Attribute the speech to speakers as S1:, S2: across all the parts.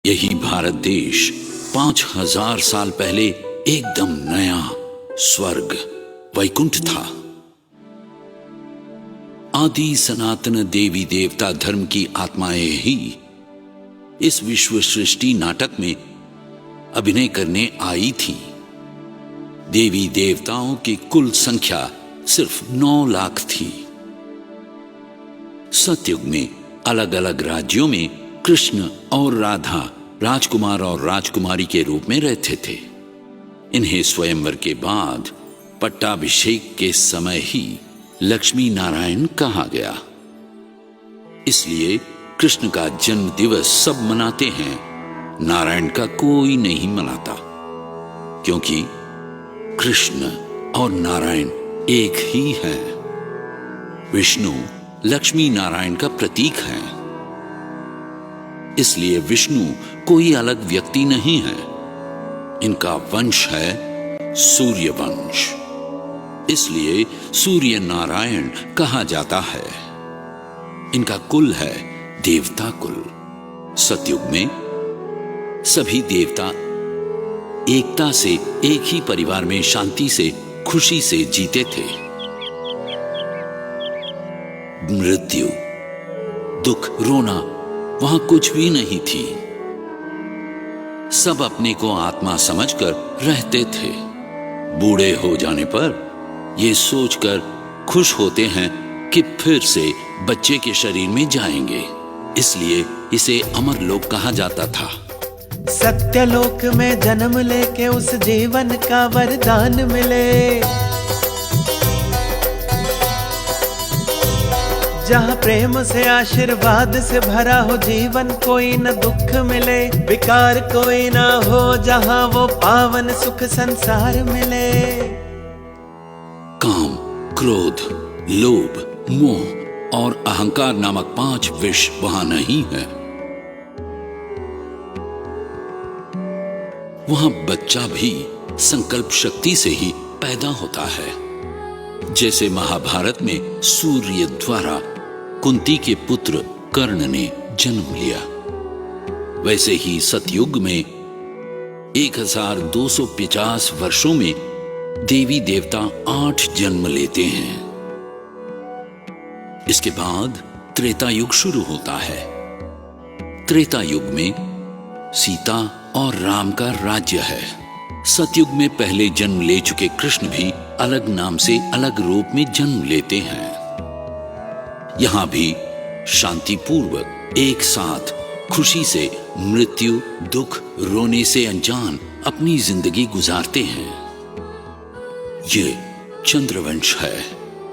S1: यही भारत देश 5000 साल पहले एकदम नया स्वर्ग वैकुंठ था। आदि सनातन देवी देवता धर्म की आत्माएं ही इस विश्व सृष्टि नाटक में अभिनय करने आई थी। देवी देवताओं की कुल संख्या सिर्फ 9 लाख थी। सतयुग में अलग अलग राज्यों में कृष्ण और राधा राजकुमार और राजकुमारी के रूप में रहते थे। इन्हें स्वयंवर के बाद पट्टाभिषेक के समय ही लक्ष्मी नारायण कहा गया। इसलिए कृष्ण का जन्म दिवस सब मनाते हैं, नारायण का कोई नहीं मनाता, क्योंकि कृष्ण और नारायण एक ही हैं। विष्णु लक्ष्मी नारायण का प्रतीक है, इसलिए विष्णु कोई अलग व्यक्ति नहीं है। इनका वंश है सूर्य वंश, इसलिए सूर्य नारायण कहा जाता है। इनका कुल है देवता कुल। सतयुग में सभी देवता एकता से एक ही परिवार में शांति से खुशी से जीते थे। मृत्यु, दुख, रोना वहां कुछ भी नहीं थी। सब अपने को आत्मा समझकर रहते थे। बूढ़े हो जाने पर ये सोचकर खुश होते हैं कि फिर से बच्चे के शरीर में जाएंगे, इसलिए इसे अमर लोक कहा जाता था।
S2: सत्यलोक में जन्म लेके उस जीवन का वरदान मिले, जहाँ प्रेम से आशीर्वाद से भरा हो जीवन, कोई न दुख मिले, विकार कोई ना हो, जहाँ वो पावन सुख संसार मिले।
S1: काम, क्रोध, लोभ, मोह और अहंकार नामक 5 विष वहां नहीं है। वहां बच्चा भी संकल्प शक्ति से ही पैदा होता है। जैसे महाभारत में सूर्य द्वारा कुंती के पुत्र कर्ण ने जन्म लिया, वैसे ही सतयुग में 1250 वर्षों में देवी देवता 8 जन्म लेते हैं। इसके बाद त्रेता युग शुरू होता है। त्रेता युग में सीता और राम का राज्य है। सतयुग में पहले जन्म ले चुके कृष्ण भी अलग नाम से अलग रूप में जन्म लेते हैं। यहां भी शांतिपूर्वक एक साथ खुशी से मृत्यु, दुख, रोने से अनजान अपनी जिंदगी गुजारते हैं। ये चंद्रवंश है,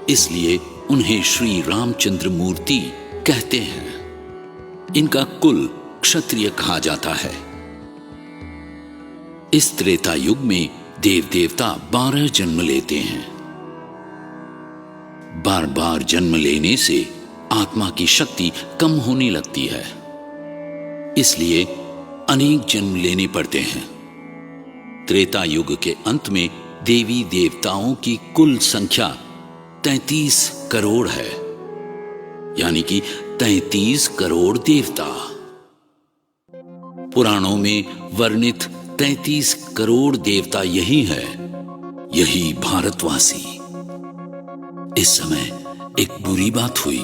S1: इसलिए उन्हें श्री रामचंद्र मूर्ति कहते हैं। इनका कुल क्षत्रिय कहा जाता है। इस त्रेता युग में देव देवता 12 जन्म लेते हैं। बार बार जन्म लेने से आत्मा की शक्ति कम होने लगती है, इसलिए अनेक जन्म लेने पड़ते हैं। त्रेता युग के अंत में देवी देवताओं की कुल संख्या 33 करोड़ है, यानी कि 33 करोड़ देवता। पुराणों में वर्णित 33 करोड़ देवता यही है, यही भारतवासी। इस समय एक बुरी बात हुई।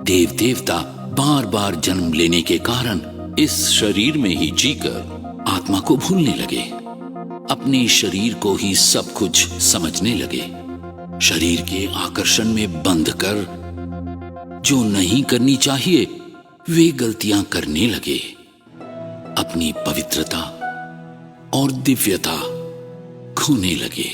S1: देव देवता बार बार जन्म लेने के कारण इस शरीर में ही जीकर आत्मा को भूलने लगे, अपने शरीर को ही सब कुछ समझने लगे। शरीर के आकर्षण में बंध कर जो नहीं करनी चाहिए वे गलतियां करने लगे। अपनी पवित्रता और दिव्यता खोने लगे।